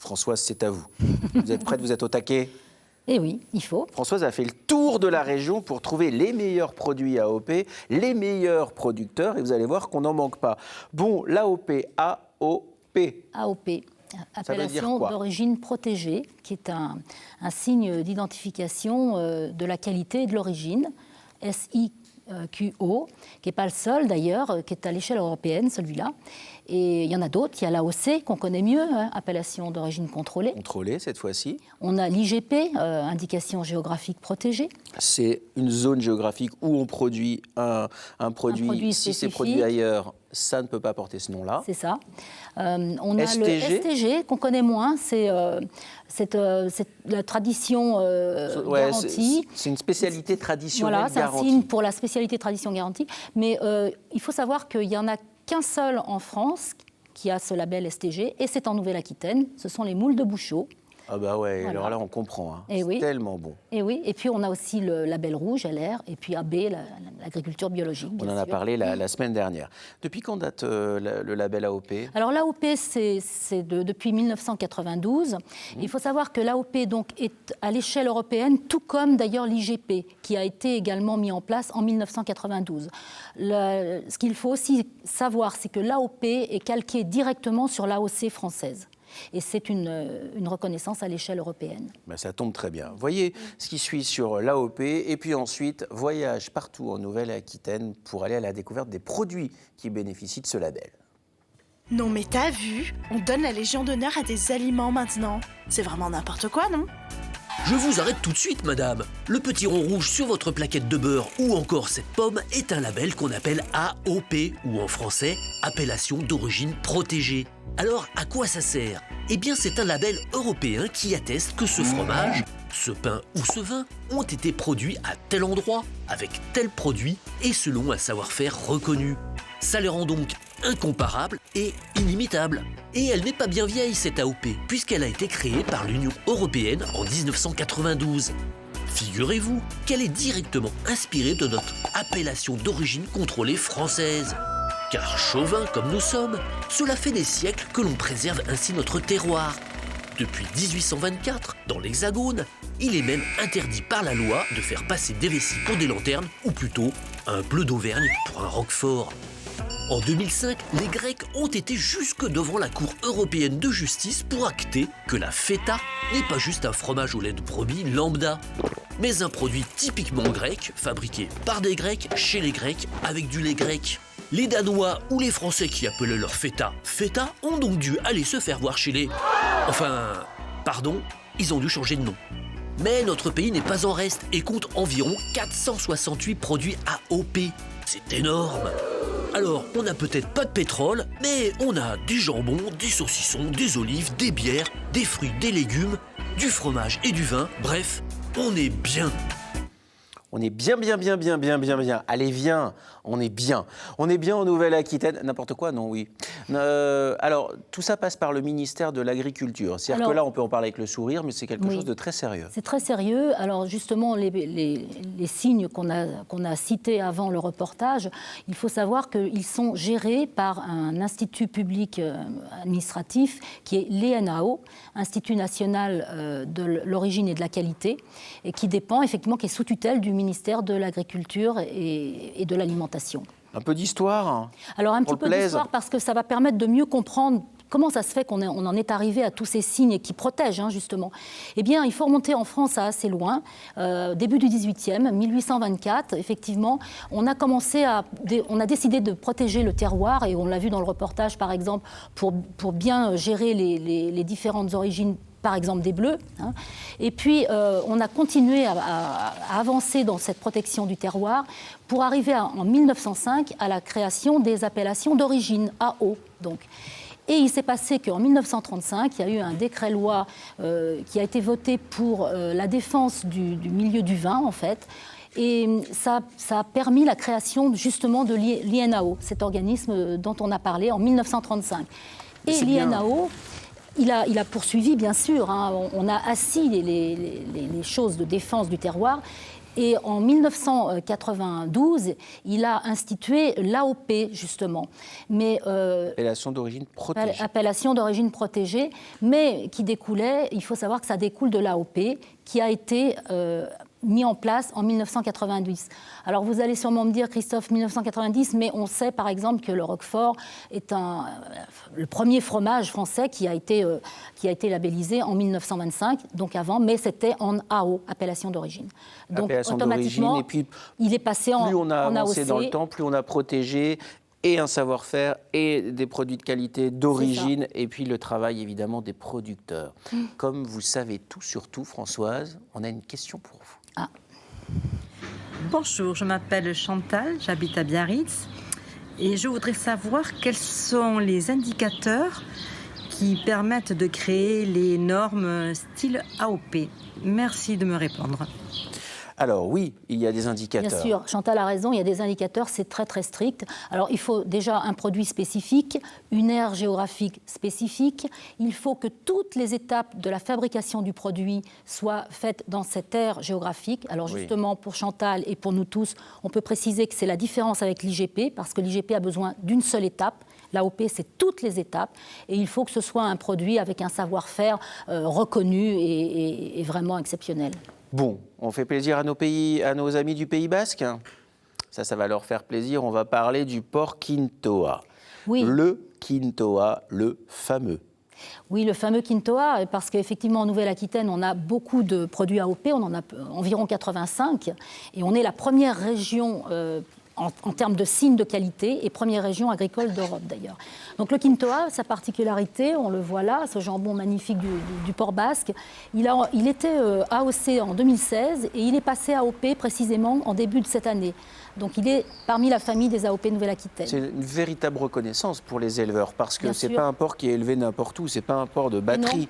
Françoise, c'est à vous. Vous êtes prête, vous êtes au taquet? Eh oui, il faut. Françoise a fait le tour de la région pour trouver les meilleurs produits AOP, les meilleurs producteurs, et vous allez voir qu'on n'en manque pas. Bon, l'AOP, AOP. AOP, appellation d'origine protégée, qui est un signe d'identification de la qualité et de l'origine, SIQO, qui n'est pas le seul d'ailleurs, qui est à l'échelle européenne, celui-là. Et il y en a d'autres. Il y a l'AOC, qu'on connaît mieux, appellation d'origine contrôlée. Contrôlée, cette fois-ci. On a l'IGP, indication géographique protégée. C'est une zone géographique où on produit un produit. Si c'est produit ailleurs, ça ne peut pas porter ce nom-là. C'est ça. On a STG. le STG, qu'on connaît moins. C'est la tradition garantie. C'est une spécialité traditionnelle garantie. Voilà, c'est un garantie. signe pour la spécialité tradition garantie. Mais il faut savoir qu'il n'y en a qu'un seul en France qui a ce label STG, et c'est en Nouvelle-Aquitaine. Ce sont les moules de Bouchot. Ah bah ouais, voilà. Alors là on comprend, hein. C'est tellement bon. Et oui, et puis on a aussi le label rouge, LR, et puis AB, l'agriculture biologique. On en a parlé la semaine dernière. Depuis quand date le label AOP? Alors l'AOP, c'est depuis 1992. Il faut savoir que l'AOP donc, est à l'échelle européenne, tout comme d'ailleurs l'IGP, qui a été également mis en place en 1992. Ce qu'il faut aussi savoir, c'est que l'AOP est calqué directement sur l'AOC française. Et c'est une reconnaissance à l'échelle européenne. Ben ça tombe très bien. Voyez ce qui suit sur l'AOP et puis ensuite, voyage partout en Nouvelle-Aquitaine pour aller à la découverte des produits qui bénéficient de ce label. Non mais t'as vu? On donne la Légion d'honneur à des aliments maintenant. C'est vraiment n'importe quoi, non? Je vous arrête tout de suite, madame. Le petit rond rouge sur votre plaquette de beurre ou encore cette pomme est un label qu'on appelle AOP, ou en français, appellation d'origine protégée. Alors, à quoi ça sert? Eh bien, c'est un label européen qui atteste que ce fromage, ce pain ou ce vin ont été produits à tel endroit, avec tel produit et selon un savoir-faire reconnu. Ça les rend donc incomparables et inimitables. Et elle n'est pas bien vieille, cette AOP, puisqu'elle a été créée par l'Union européenne en 1992. Figurez-vous qu'elle est directement inspirée de notre appellation d'origine contrôlée française. Car chauvins comme nous sommes, cela fait des siècles que l'on préserve ainsi notre terroir. Depuis 1824, dans l'Hexagone, il est même interdit par la loi de faire passer des vessies pour des lanternes, ou plutôt un bleu d'Auvergne pour un roquefort. En 2005, les Grecs ont été jusque devant la Cour européenne de justice pour acter que la feta n'est pas juste un fromage au lait de brebis lambda, mais un produit typiquement grec, fabriqué par des Grecs, chez les Grecs, avec du lait grec. Les Danois ou les Français qui appelaient leur feta feta ont donc dû aller se faire voir chez les... Enfin, pardon, ils ont dû changer de nom. Mais notre pays n'est pas en reste et compte environ 468 produits AOP. C'est énorme. Alors, on n'a peut-être pas de pétrole, mais on a du jambon, des saucissons, des olives, des bières, des fruits, des légumes, du fromage et du vin. Bref, on est bien. On est bien. Allez, viens, on est bien. On est bien en Nouvelle-Aquitaine. N'importe quoi, non, oui. Alors, tout ça passe par le ministère de l'Agriculture. C'est-à-dire que là, on peut en parler avec le sourire, mais c'est quelque chose de très sérieux. C'est très sérieux. Alors, justement, les signes qu'on a cités avant le reportage, il faut savoir qu'ils sont gérés par un institut public administratif qui est l'INAO, Institut national de l'origine et de la qualité, et qui dépend, effectivement, qui est sous tutelle du ministère de l'Agriculture et de l'Alimentation. Un peu d'histoire. Alors un petit peu d'histoire parce que ça va permettre de mieux comprendre comment ça se fait qu'on en est arrivé à tous ces signes qui protègent, justement. Eh bien, il faut remonter en France à assez loin, début du 18e, 1824, effectivement, on a décidé de protéger le terroir, et on l'a vu dans le reportage, par exemple, pour bien gérer les différentes origines, par exemple des bleus. Et puis, on a continué à avancer dans cette protection du terroir pour arriver en 1905 à la création des appellations d'origine, AO, donc. Et il s'est passé qu'en 1935, il y a eu un décret-loi qui a été voté pour la défense du milieu du vin, en fait. Et ça a permis la création, justement, de l'INAO, cet organisme dont on a parlé en 1935. Et l'INAO... Il a poursuivi, bien sûr, on a assis les choses de défense du terroir, Et en 1992, il a institué l'AOP, justement. Mais, appellation d'origine protégée. Appellation d'origine protégée, mais qui découlait, il faut savoir que ça découle de l'AOP, qui a été mis en place en 1990. Alors vous allez sûrement me dire, Christophe, 1990, mais on sait par exemple que le Roquefort est le premier fromage français qui a été labellisé en 1925, donc avant, mais c'était en AO, appellation d'origine. Donc automatiquement, et puis, il est passé en AOC. Plus on a avancé dans le temps, plus on a protégé et un savoir-faire et des produits de qualité d'origine et puis le travail évidemment des producteurs. Comme vous savez tout sur tout, Françoise, on a une question pour vous. Ah. Bonjour, je m'appelle Chantal, j'habite à Biarritz et je voudrais savoir quels sont les indicateurs qui permettent de créer les normes style AOP. Merci de me répondre. Alors oui, il y a des indicateurs. Bien sûr, Chantal a raison, il y a des indicateurs, c'est très très strict. Alors il faut déjà un produit spécifique, une aire géographique spécifique. Il faut que toutes les étapes de la fabrication du produit soient faites dans cette aire géographique. Alors justement, pour Chantal et pour nous tous, on peut préciser que c'est la différence avec l'IGP, parce que l'IGP a besoin d'une seule étape. L'AOP, c'est toutes les étapes. Et il faut que ce soit un produit avec un savoir-faire reconnu et vraiment exceptionnel. Bon, on fait plaisir à nos amis du Pays Basque. Ça va leur faire plaisir. On va parler du porc Quintoa. Oui. Le Quintoa, le fameux. Oui, le fameux Quintoa, parce qu'effectivement, en Nouvelle-Aquitaine, on a beaucoup de produits AOP, on en a environ 85, et on est la première région en termes de signes de qualité et première région agricole d'Europe d'ailleurs. Donc le Quintoa, sa particularité, on le voit là, ce jambon magnifique du port basque, il était AOC en 2016 et il est passé AOP précisément en début de cette année. Donc il est parmi la famille des AOP Nouvelle-Aquitaine. C'est une véritable reconnaissance pour les éleveurs parce que c'est pas un porc qui est élevé n'importe où, c'est pas un porc de batterie.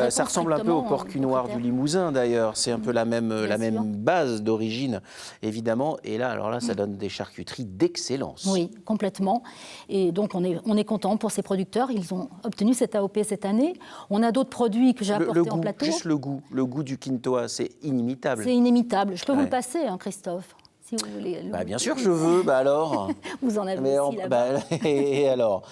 Ça ressemble un peu au porc cunoir du Limousin d'ailleurs, c'est un peu la même base d'origine évidemment. Et là, alors là, ça donne des charcuteries d'excellence. Oui, complètement. Et donc on est content pour ces producteurs, ils ont obtenu cette AOP cette année. On a d'autres produits que j'ai apportés en plateau. Juste le goût du Quintoa, c'est inimitable. C'est inimitable. Je peux vous le passer, hein, Christophe. Si vous voulez. Bien sûr que je veux, alors. Vous en avez aussi là-bas. Et alors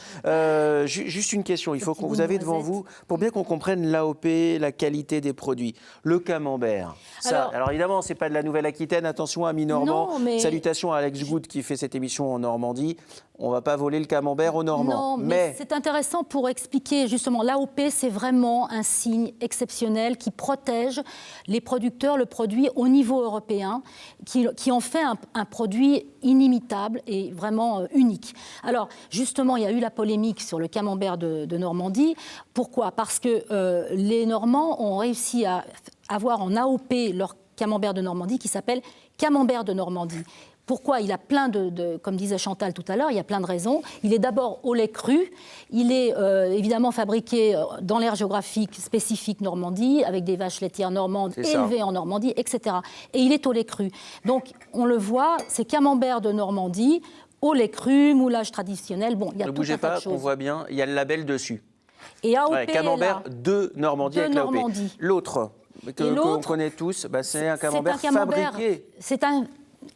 juste une question, il faut que vous avez devant vous, pour bien qu'on comprenne l'AOP, la qualité des produits. Le camembert, alors évidemment, c'est pas de la Nouvelle-Aquitaine, attention à Normand. Salutations à Alex Good qui fait cette émission en Normandie. On ne va pas voler le camembert aux Normands. Non, mais c'est intéressant pour expliquer justement, l'AOP, c'est vraiment un signe exceptionnel qui protège les producteurs, le produit au niveau européen, qui en fait un produit inimitable et vraiment unique. Alors, justement, il y a eu la polémique sur le camembert de Normandie. Pourquoi ? Parce que les Normands ont réussi à avoir en AOP leur camembert de Normandie qui s'appelle camembert de Normandie. Pourquoi ? Il a plein comme disait Chantal tout à l'heure, il y a plein de raisons. Il est d'abord au lait cru. Il est évidemment fabriqué dans l'aire géographique spécifique Normandie, avec des vaches laitières normandes élevées en Normandie, etc. Et il est au lait cru. Donc, on le voit, c'est camembert de Normandie, au lait cru, moulage traditionnel. Bon, il y a tout un tas de choses. Ne bougez pas, on voit bien, il y a le label dessus. Et AOP camembert de Normandie avec l'AOP. L'autre, qu'on connaît tous, c'est un camembert fabriqué. C'est un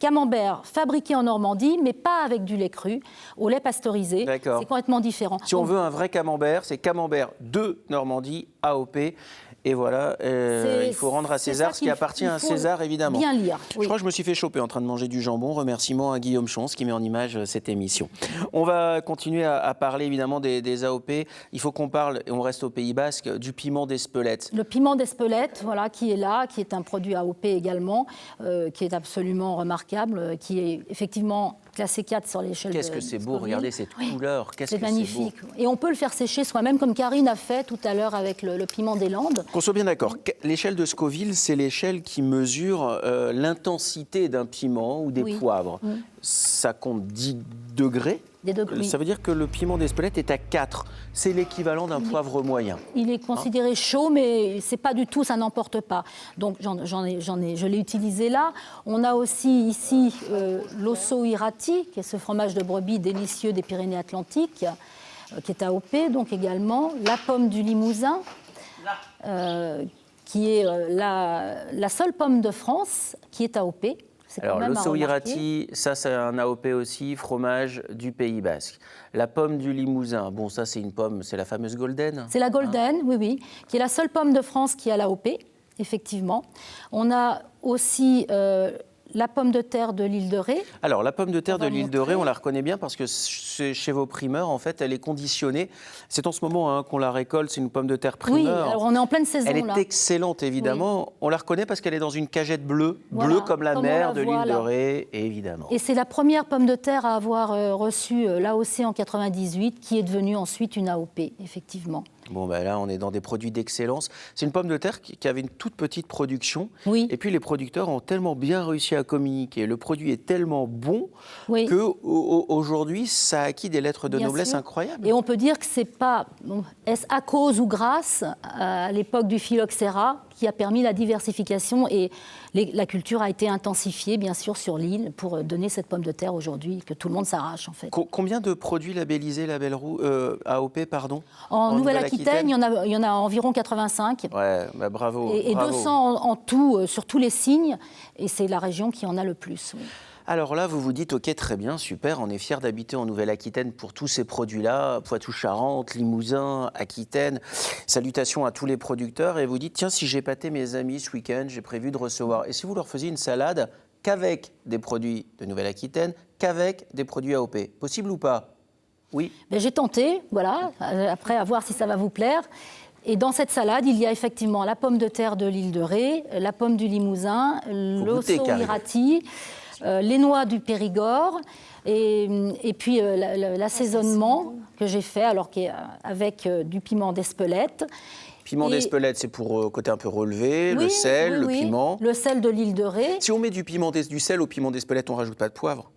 camembert fabriqué en Normandie, mais pas avec du lait cru, au lait pasteurisé. D'accord. C'est complètement différent. Si on veut un vrai camembert, c'est camembert de Normandie, AOP. Et voilà, il faut rendre à César ce qui appartient à César, évidemment. Bien lire. Oui. Je crois que je me suis fait choper en train de manger du jambon. Remerciements à Guillaume Chons qui met en image cette émission. On va continuer à parler évidemment des AOP. Il faut qu'on parle, et on reste au Pays Basque, du piment d'Espelette. Le piment d'Espelette, voilà, qui est là, qui est un produit AOP également, qui est absolument remarquable, qui est effectivement classé 4 sur l'échelle de... Qu'est-ce que c'est beau, regardez cette couleur, c'est magnifique. Et on peut le faire sécher soi-même, comme Karine a fait tout à l'heure avec le piment des Landes. Qu'on soit bien d'accord, l'échelle de Scoville, c'est l'échelle qui mesure l'intensité d'un piment ou des poivres. Ça compte 10 degrés. Ça veut dire que le piment d'Espelette est à 4. C'est l'équivalent d'un poivre moyen. Il est considéré chaud, mais c'est pas du tout, ça n'emporte pas. Donc je l'ai utilisé là. On a aussi ici l'osso irati, qui est ce fromage de brebis délicieux des Pyrénées-Atlantiques, qui est AOP, donc également. La pomme du Limousin, qui est la seule pomme de France qui est AOP. C'est Alors, quand même à l'osso remarquer. irati, ça c'est un AOP aussi, fromage du Pays Basque. La pomme du Limousin, bon ça c'est une pomme, c'est la fameuse golden. C'est la Golden, oui, oui, qui est la seule pomme de France qui a l'AOP, effectivement. On a aussi la pomme de terre de l'île de Ré. Alors, la pomme de terre On de va l'île de Ré, montrer. on la reconnaît bien parce que chez vos primeurs, en fait, elle est conditionnée. C'est en ce moment qu'on la récolte, c'est une pomme de terre Oui, primeur. alors on est en pleine saison, Elle est là. excellente, évidemment. On la reconnaît parce qu'elle est dans une cagette bleue, Voilà, bleue comme la comme on mer la de voit, l'île de là. Ré, évidemment. Et c'est la première pomme de terre à avoir reçu l'AOC en 98, qui est devenue ensuite une AOP, effectivement. Bon, ben là, on est dans des produits d'excellence. C'est une pomme de terre qui avait une toute petite production. Oui. Et puis, les producteurs ont tellement bien réussi à communiquer. Le produit est tellement bon Oui. qu'aujourd'hui, ça a acquis des lettres de Bien noblesse sûr. incroyables. Et on peut dire que c'est pas, est-ce à cause ou grâce à l'époque du phylloxéra qui a permis la diversification et la culture a été intensifiée, bien sûr, sur l'île pour donner cette pomme de terre aujourd'hui que tout le monde s'arrache, en fait. Combien de produits labellisés AOP, pardon En Nouvelle-Aquitaine, il y en a environ 85. Ouais, bah bravo. Et bravo. 200 en tout, sur tous les signes. Et c'est la région qui en a le plus. Oui. Alors là, vous vous dites, ok, très bien, super, on est fiers d'habiter en Nouvelle-Aquitaine pour tous ces produits-là, Poitou-Charentes, Limousin, Aquitaine. Salutations à tous les producteurs. Et vous dites, tiens, si j'épatais mes amis ce week-end, j'ai prévu de recevoir. Et si vous leur faisiez une salade qu'avec des produits de Nouvelle-Aquitaine, qu'avec des produits AOP, possible ou pas? Oui. Ben, j'ai tenté, voilà, après à voir si ça va vous plaire. Et dans cette salade, il y a effectivement la pomme de terre de l'île de Ré, la pomme du Limousin, l'osso goûter, irati, les noix du Périgord et puis l'assaisonnement que j'ai fait, alors avec du piment d'Espelette. Piment d'Espelette, c'est pour côté un peu relevé, le Oui, sel, oui, le oui. piment. Le sel de l'île de Ré. Si on met du sel au piment d'Espelette, on ne rajoute pas de poivre.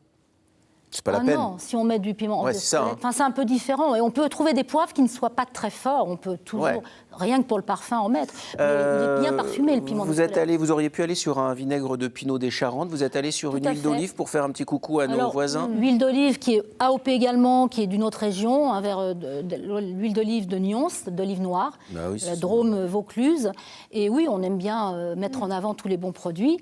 C'est pas la peine. Non, si on met du piment Ouais, d'Espelette, c'est ça, hein. enfin, c'est un peu différent. Et on peut trouver des poivres qui ne soient pas très forts. On peut toujours, rien que pour le parfum, en mettre. Mais il est bien parfumé, le piment d'Espelette. Vous auriez pu aller sur un vinaigre de Pinot des Charentes. Vous êtes allé sur Tout une à huile fait. d'olive pour faire un petit coucou à nos voisins. L'huile d'olive qui est AOP également, qui est d'une autre région, l'huile d'olive de Nyons, d'olive noire, Bah oui, la c'est Drôme Vaucluse. Et oui, on aime bien mettre en avant tous les bons produits.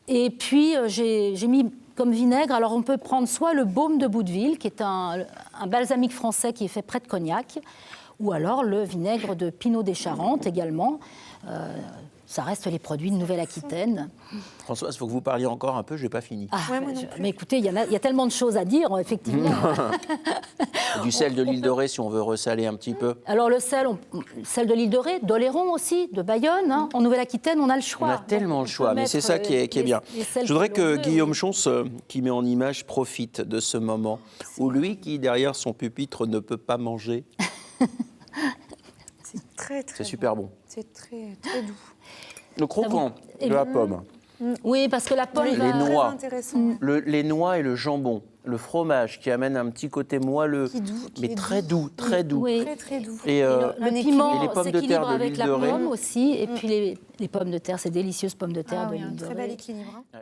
Et puis, j'ai mis comme vinaigre, alors on peut prendre soit le baume de Boudeville, qui est un balsamique français qui est fait près de Cognac, ou alors le vinaigre de Pinot des Charentes également. Ça reste les produits de Nouvelle-Aquitaine. Françoise, il faut que vous parliez encore un peu, je n'ai pas fini. Ah, mais écoutez, il y a tellement de choses à dire, effectivement. Du sel de l'île de Ré, si on veut ressaler un petit peu. Alors le sel de l'île de Ré, d'Oléron aussi, de Bayonne. Hein. En Nouvelle-Aquitaine, on a le choix. On a tellement le choix, mais c'est ça qui est bien. Je voudrais que Guillaume Schons, qui met en image, profite de ce moment où lui, qui derrière son pupitre ne peut pas manger, C'est très c'est super bon. C'est très très doux. Le croquant de la pomme, Oui, parce que la pomme les va... noix, Intéressant. les noix et le jambon, le fromage qui amène un petit côté moelleux, Qui mais est très doux. doux, très doux. Oui. Très très doux. Et, Le un piment et les pommes de terre s'équilibre de avec l'île la de Ré. pomme aussi. Et puis les pommes de terre, ces délicieuses pommes de terre Ah de oui, l'île un de très Ré. bel équilibre. Hein.